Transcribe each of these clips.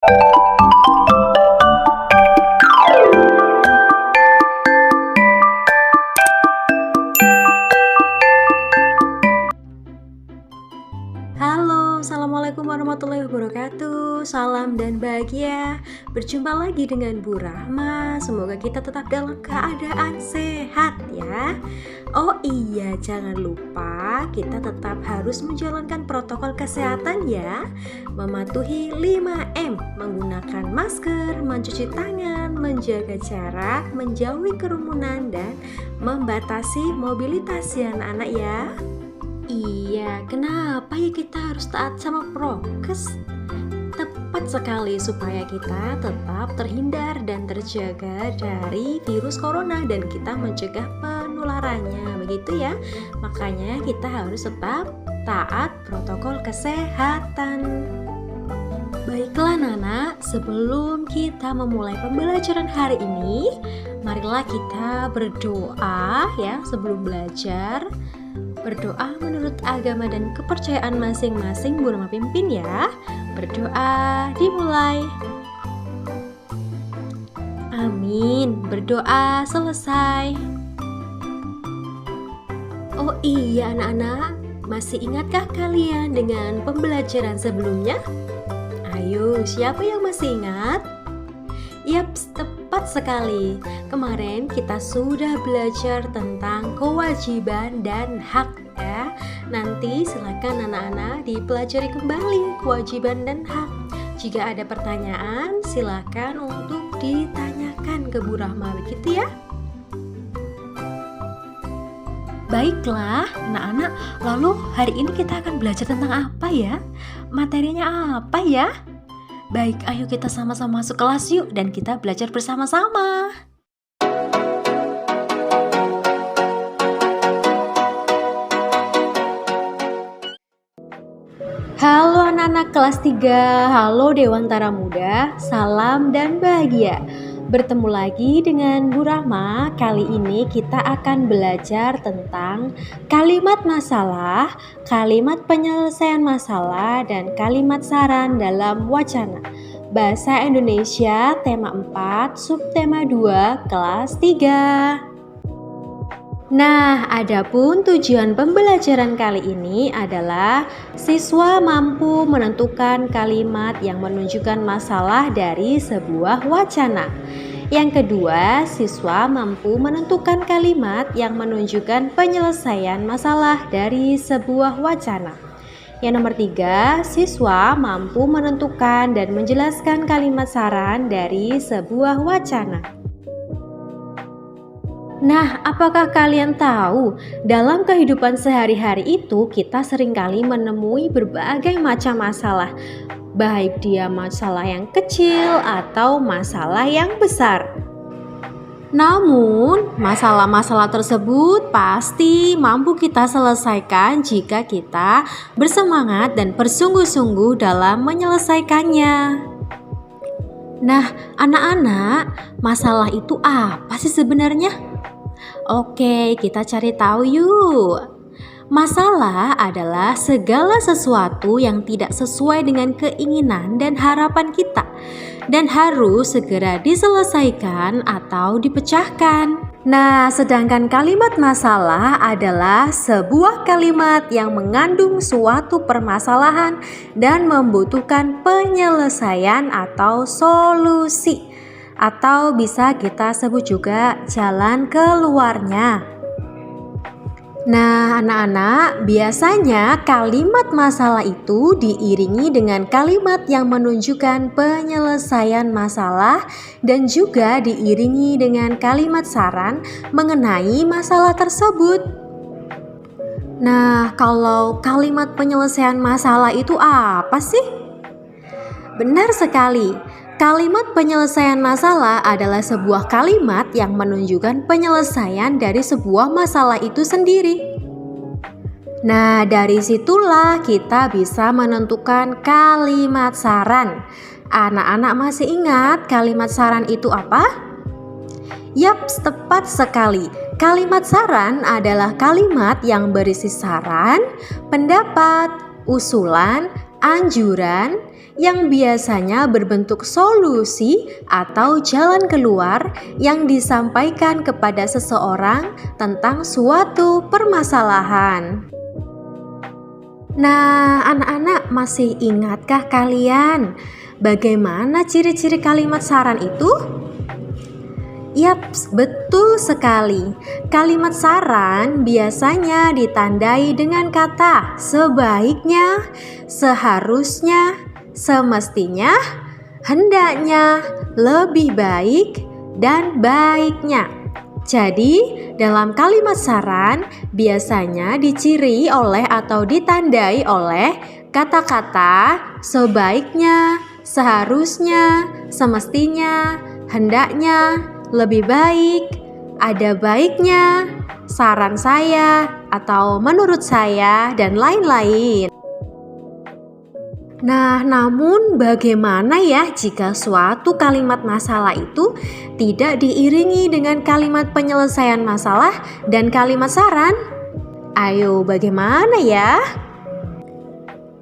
Halo, assalamualaikum warahmatullahi wabarakatuh. Salam dan bahagia. Berjumpa lagi dengan Bu Rahma. Semoga kita tetap dalam keadaan sehat ya. Oh iya, jangan lupa kita tetap harus menjalankan protokol kesehatan ya. Mematuhi 5M, menggunakan masker, mencuci tangan, menjaga jarak, menjauhi kerumunan, dan membatasi mobilitas ya anak-anak ya. Iya, kenapa ya kita harus taat sama prokes? Tepat sekali supaya kita tetap terhindar dan terjaga dari virus corona dan kita mencegah penularannya, begitu ya. Makanya kita harus tetap taat protokol kesehatan. Baiklah Nana, sebelum kita memulai pembelajaran hari ini, marilah kita berdoa ya sebelum belajar. Berdoa menurut agama dan kepercayaan masing-masing Bu Rahma pimpin ya. Berdoa dimulai. Amin. Berdoa selesai. Oh iya anak-anak, masih ingatkah kalian dengan pembelajaran sebelumnya? Ayo, siapa yang masih ingat? Yap, tepat sekali. Kemarin kita sudah belajar tentang kewajiban dan hak ya. Nanti silakan anak-anak dipelajari kembali kewajiban dan hak. Jika ada pertanyaan, silakan untuk ditanyakan ke Bu Rahma, begitu ya. Baiklah anak-anak, lalu hari ini kita akan belajar tentang apa ya? Materinya apa ya? Baik, ayo kita sama-sama masuk kelas yuk dan kita belajar bersama-sama. Halo anak-anak kelas 3, halo Dewantara Muda, salam dan bahagia. Bertemu lagi dengan Bu Rahma. Kali ini kita akan belajar tentang kalimat masalah, kalimat penyelesaian masalah, dan kalimat saran dalam wacana. Bahasa Indonesia tema 4, subtema 2, kelas 3. Nah, adapun tujuan pembelajaran kali ini adalah siswa mampu menentukan kalimat yang menunjukkan masalah dari sebuah wacana. Yang kedua, siswa mampu menentukan kalimat yang menunjukkan penyelesaian masalah dari sebuah wacana. Yang nomor 3, siswa mampu menentukan dan menjelaskan kalimat saran dari sebuah wacana. Nah, apakah kalian tahu dalam kehidupan sehari-hari itu kita seringkali menemui berbagai macam masalah, baik dia masalah yang kecil atau masalah yang besar. Namun, masalah-masalah tersebut pasti mampu kita selesaikan jika kita bersemangat dan bersungguh-sungguh dalam menyelesaikannya. Nah, anak-anak, masalah itu apa sih sebenarnya? Oke, kita cari tahu yuk. Masalah adalah segala sesuatu yang tidak sesuai dengan keinginan dan harapan kita dan harus segera diselesaikan atau dipecahkan. Nah, sedangkan kalimat masalah adalah sebuah kalimat yang mengandung suatu permasalahan dan membutuhkan penyelesaian atau solusi. Atau bisa kita sebut juga jalan keluarnya. Nah, anak-anak, biasanya kalimat masalah itu diiringi dengan kalimat yang menunjukkan penyelesaian masalah dan juga diiringi dengan kalimat saran mengenai masalah tersebut. Nah, kalau kalimat penyelesaian masalah itu apa sih? Benar sekali. Kalimat penyelesaian masalah adalah sebuah kalimat yang menunjukkan penyelesaian dari sebuah masalah itu sendiri. Nah, dari situlah kita bisa menentukan kalimat saran. Anak-anak masih ingat kalimat saran itu apa? Yap, tepat sekali. Kalimat saran adalah kalimat yang berisi saran, pendapat, usulan, anjuran yang biasanya berbentuk solusi atau jalan keluar yang disampaikan kepada seseorang tentang suatu permasalahan. Nah, anak-anak masih ingatkah kalian bagaimana ciri-ciri kalimat saran itu? Yaps, betul sekali. Kalimat saran biasanya ditandai dengan kata sebaiknya, seharusnya, semestinya, hendaknya, lebih baik, dan baiknya. Jadi, dalam kalimat saran biasanya diciri oleh atau ditandai oleh kata-kata sebaiknya, seharusnya, semestinya, hendaknya, lebih baik, ada baiknya, saran saya, atau menurut saya, dan lain-lain. Nah, namun bagaimana ya jika suatu kalimat masalah itu tidak diiringi dengan kalimat penyelesaian masalah dan kalimat saran? Ayo, bagaimana ya?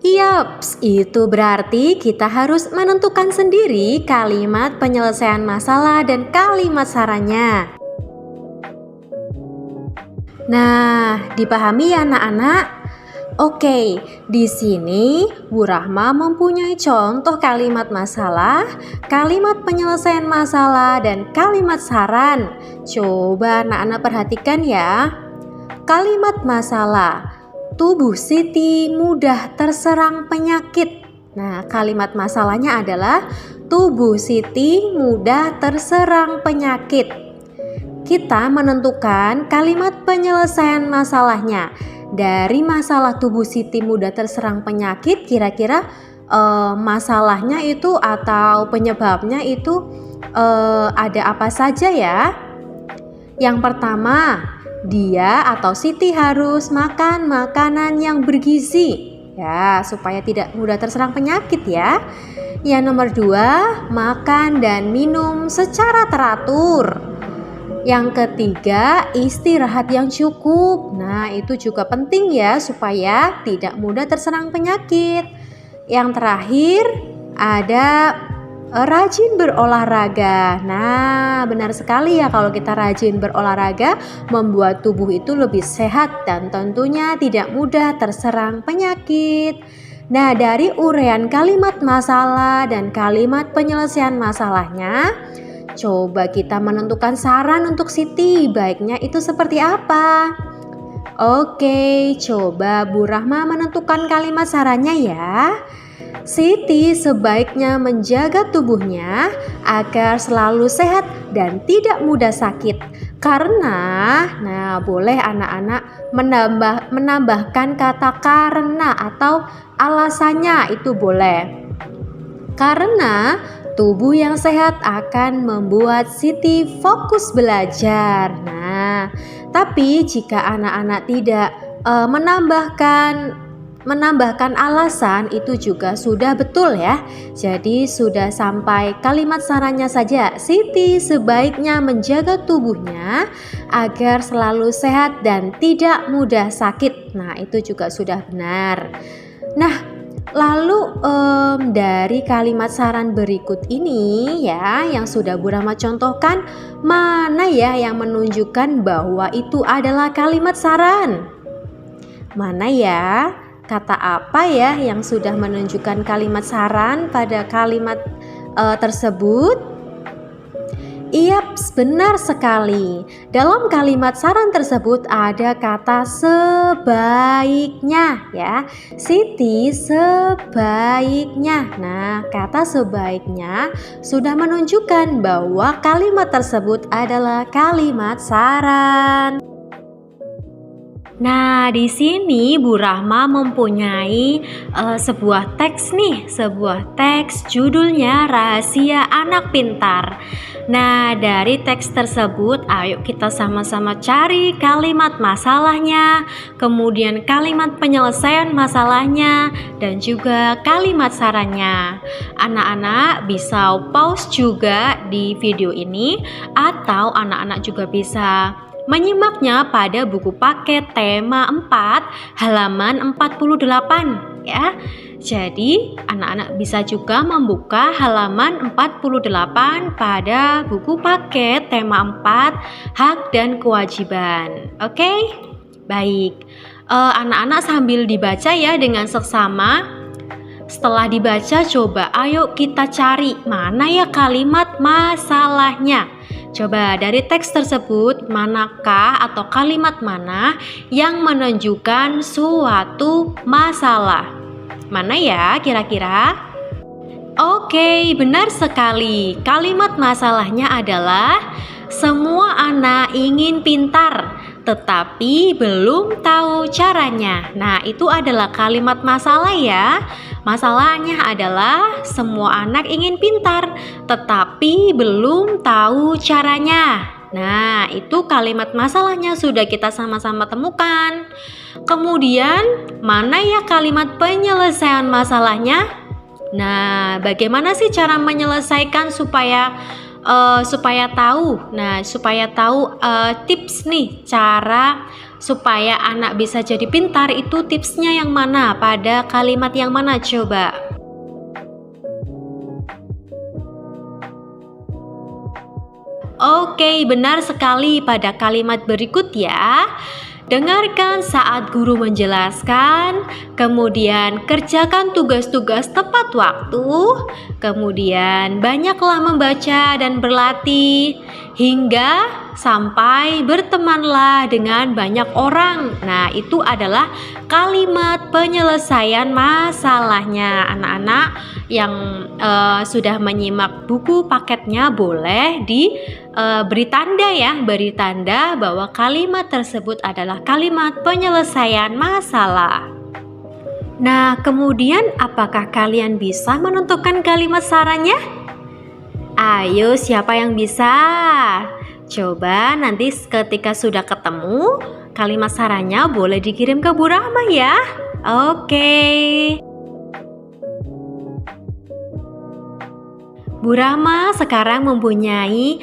Yaps, itu berarti kita harus menentukan sendiri kalimat penyelesaian masalah dan kalimat sarannya. Nah, dipahami ya anak-anak? Oke, di sini Bu Rahma mempunyai contoh kalimat masalah, kalimat penyelesaian masalah, dan kalimat saran. Coba anak-anak perhatikan ya. Kalimat masalah. Tubuh Siti mudah terserang penyakit. Nah, kalimat masalahnya adalah tubuh Siti mudah terserang penyakit. Kita menentukan kalimat penyelesaian masalahnya. Dari masalah tubuh Siti mudah terserang penyakit, kira-kira masalahnya itu atau penyebabnya itu ada apa saja ya? Yang pertama, dia atau Siti harus makan makanan yang bergizi ya, supaya tidak mudah terserang penyakit ya. Yang nomor 2, makan dan minum secara teratur. Yang ketiga, istirahat yang cukup. Nah, itu juga penting ya supaya tidak mudah terserang penyakit. Yang terakhir, ada rajin berolahraga. Nah, benar sekali ya, kalau kita rajin berolahraga membuat tubuh itu lebih sehat dan tentunya tidak mudah terserang penyakit. Nah, dari uraian kalimat masalah dan kalimat penyelesaian masalahnya, coba kita menentukan saran untuk Siti, baiknya itu seperti apa? Oke, coba Bu Rahma menentukan kalimat sarannya ya. Siti sebaiknya menjaga tubuhnya agar selalu sehat dan tidak mudah sakit. Karena, nah boleh anak-anak menambahkan kata karena atau alasannya itu boleh. Karena tubuh yang sehat akan membuat Siti fokus belajar. Nah, tapi jika anak-anak tidak menambahkan alasan, itu juga sudah betul ya. Jadi sudah sampai kalimat sarannya saja. Siti sebaiknya menjaga tubuhnya agar selalu sehat dan tidak mudah sakit. Nah, itu juga sudah benar. Nah, lalu dari kalimat saran berikut ini ya, yang sudah Bu Rahma contohkan, mana ya yang menunjukkan bahwa itu adalah kalimat saran? Mana ya? Kata apa ya yang sudah menunjukkan kalimat saran pada kalimat tersebut? Yaps, benar sekali. Dalam kalimat saran tersebut ada kata sebaiknya ya. Siti sebaiknya. Nah, kata sebaiknya sudah menunjukkan bahwa kalimat tersebut adalah kalimat saran. Nah, di sini Bu Rahma mempunyai sebuah teks nih, sebuah teks judulnya Rahasia Anak Pintar. Nah, dari teks tersebut ayo kita sama-sama cari kalimat masalahnya, kemudian kalimat penyelesaian masalahnya, dan juga kalimat sarannya. Anak-anak bisa pause juga di video ini, atau anak-anak juga bisa menyimaknya pada buku paket tema 4 halaman 48 ya. Jadi, anak-anak bisa juga membuka halaman 48 pada buku paket tema 4, hak dan kewajiban. Oke? Baik. Anak-anak sambil dibaca ya dengan seksama. Setelah dibaca, coba ayo kita cari mana ya kalimat masalahnya. Coba dari teks tersebut, manakah atau kalimat mana yang menunjukkan suatu masalah? Mana ya kira-kira? Oke, benar sekali. Kalimat masalahnya adalah semua anak ingin pintar, tetapi belum tahu caranya. Nah, itu adalah kalimat masalah ya. Masalahnya adalah semua anak ingin pintar, tetapi belum tahu caranya. Nah, itu kalimat masalahnya sudah kita sama-sama temukan. Kemudian, mana ya kalimat penyelesaian masalahnya? Nah, bagaimana sih cara menyelesaikan supaya tahu? Nah, supaya tahu tips nih cara supaya anak bisa jadi pintar, itu tipsnya yang mana? Pada kalimat yang mana coba? Oke, benar sekali pada kalimat berikut ya. Dengarkan saat guru menjelaskan, kemudian kerjakan tugas-tugas tepat waktu, kemudian banyaklah membaca dan berlatih, hingga sampai bertemanlah dengan banyak orang. Nah, itu adalah kalimat penyelesaian masalahnya. Anak-anak yang sudah menyimak buku paketnya boleh beri tanda ya, beri tanda bahwa kalimat tersebut adalah kalimat penyelesaian masalah. Nah, kemudian apakah kalian bisa menentukan kalimat sarannya? Ayo, siapa yang bisa? Coba nanti ketika sudah ketemu kalimat sarannya boleh dikirim ke Bu Rahma ya. Oke. Bu Rahma sekarang mempunyai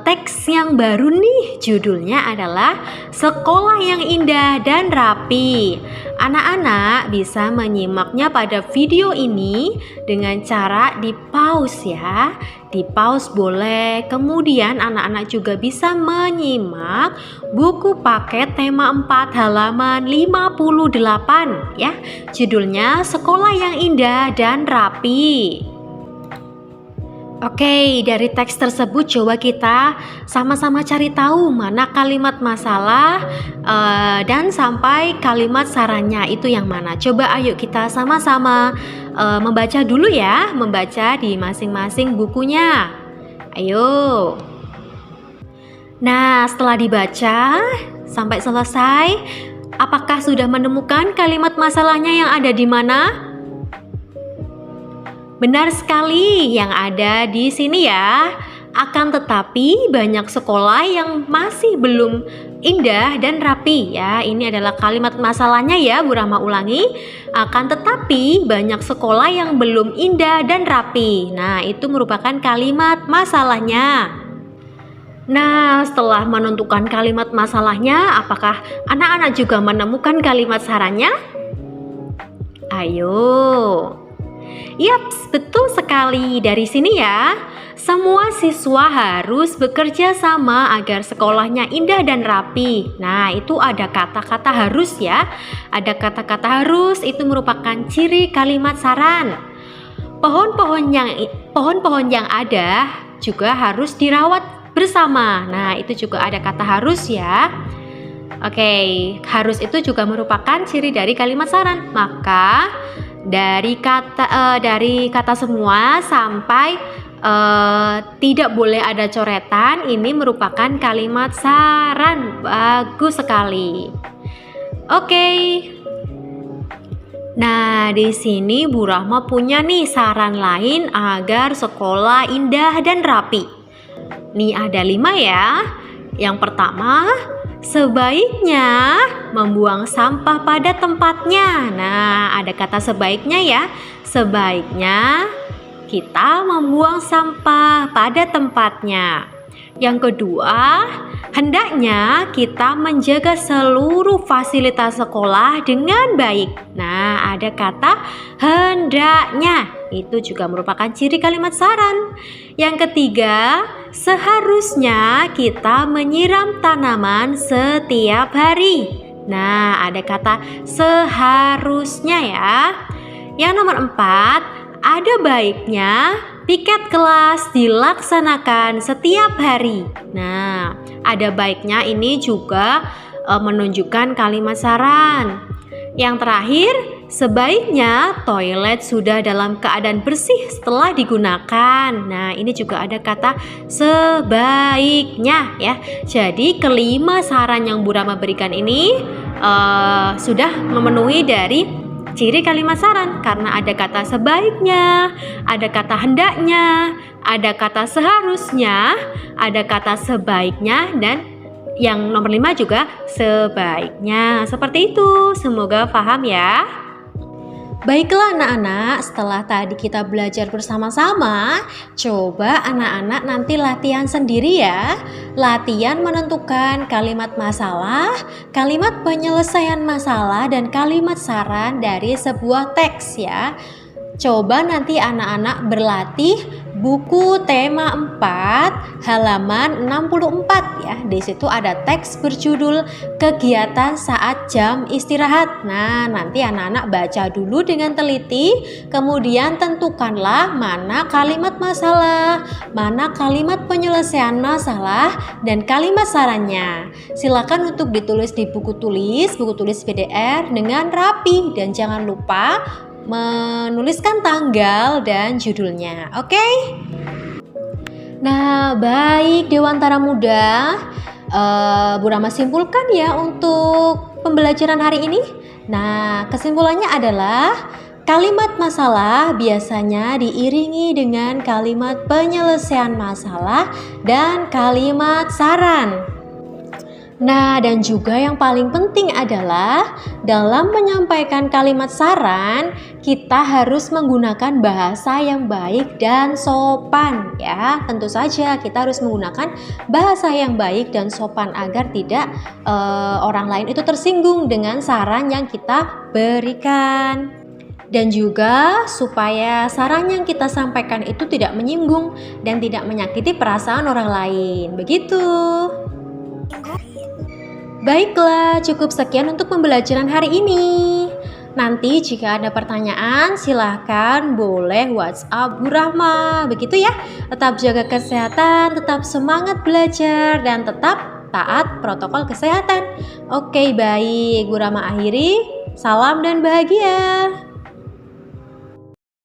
teks yang baru nih. Judulnya adalah Sekolah yang Indah dan Rapi. Anak-anak bisa menyimaknya pada video ini dengan cara di-pause ya. Di-pause boleh. Kemudian anak-anak juga bisa menyimak buku paket tema 4 halaman 58 ya. Judulnya Sekolah yang Indah dan Rapi. Oke, dari teks tersebut coba kita sama-sama cari tahu mana kalimat masalah dan sampai kalimat sarannya itu yang mana. Coba ayo kita sama-sama membaca dulu ya, membaca di masing-masing bukunya. Ayo. Nah, setelah dibaca sampai selesai, apakah sudah menemukan kalimat masalahnya yang ada di mana? Benar sekali, yang ada di sini ya. Akan tetapi banyak sekolah yang masih belum indah dan rapi ya. Ini adalah kalimat masalahnya ya, Bu Rahma ulangi. Akan tetapi banyak sekolah yang belum indah dan rapi. Nah, itu merupakan kalimat masalahnya. Nah, setelah menentukan kalimat masalahnya, apakah anak-anak juga menemukan kalimat sarannya? Ayo. Yaps, betul sekali. Dari sini ya, semua siswa harus bekerja sama agar sekolahnya indah dan rapi. Nah, itu ada kata-kata harus ya. Ada kata-kata harus, itu merupakan ciri kalimat saran. Pohon-pohon yang ada juga harus dirawat bersama. Nah, itu juga ada kata harus ya. Oke, harus itu juga merupakan ciri dari kalimat saran. Maka dari kata semua sampai tidak boleh ada coretan, ini merupakan kalimat saran. Bagus sekali. Oke. Nah, di sini Bu Rahma punya nih saran lain agar sekolah indah dan rapi. Nih ada 5 ya. Yang pertama, sebaiknya membuang sampah pada tempatnya. Nah, ada kata sebaiknya ya. Sebaiknya kita membuang sampah pada tempatnya. Yang kedua, hendaknya kita menjaga seluruh fasilitas sekolah dengan baik. Nah, ada kata hendaknya. Itu juga merupakan ciri kalimat saran. Yang ketiga, seharusnya kita menyiram tanaman setiap hari. Nah, ada kata seharusnya ya. Yang nomor 4, ada baiknya piket kelas dilaksanakan setiap hari. Nah, ada baiknya ini juga menunjukkan kalimat saran. Yang terakhir, sebaiknya toilet sudah dalam keadaan bersih setelah digunakan. Nah, ini juga ada kata sebaiknya ya. Jadi kelima saran yang Bu Rama berikan ini sudah memenuhi dari ciri kalimat saran karena ada kata sebaiknya, ada kata hendaknya, ada kata seharusnya, ada kata sebaiknya, dan yang nomor 5 juga sebaiknya. Seperti itu, semoga paham ya. Baiklah anak-anak, setelah tadi kita belajar bersama-sama, coba anak-anak nanti latihan sendiri ya. Latihan menentukan kalimat masalah, kalimat penyelesaian masalah, dan kalimat saran dari sebuah teks ya. Coba nanti anak-anak berlatih buku tema 4 halaman 64 ya. Di situ ada teks berjudul kegiatan saat jam istirahat. Nah, nanti anak-anak baca dulu dengan teliti, kemudian tentukanlah mana kalimat masalah, mana kalimat penyelesaian masalah, dan kalimat sarannya. Silakan untuk ditulis di buku tulis PDR dengan rapi, dan jangan lupa menuliskan tanggal dan judulnya. Oke? Nah, baik Dewantara Muda, Bu Rama simpulkan ya untuk pembelajaran hari ini. Nah, kesimpulannya adalah kalimat masalah biasanya diiringi dengan kalimat penyelesaian masalah dan kalimat saran. Nah, dan juga yang paling penting adalah dalam menyampaikan kalimat saran, kita harus menggunakan bahasa yang baik dan sopan ya. Tentu saja kita harus menggunakan bahasa yang baik dan sopan agar tidak orang lain itu tersinggung dengan saran yang kita berikan. Dan juga supaya saran yang kita sampaikan itu tidak menyinggung dan tidak menyakiti perasaan orang lain. Begitu. Baiklah, cukup sekian untuk pembelajaran hari ini. Nanti jika ada pertanyaan, silahkan boleh WhatsApp Bu Rahma. Begitu ya. Tetap jaga kesehatan, tetap semangat belajar, dan tetap taat protokol kesehatan. Oke, baik. Bu Rahma akhiri. Salam dan bahagia.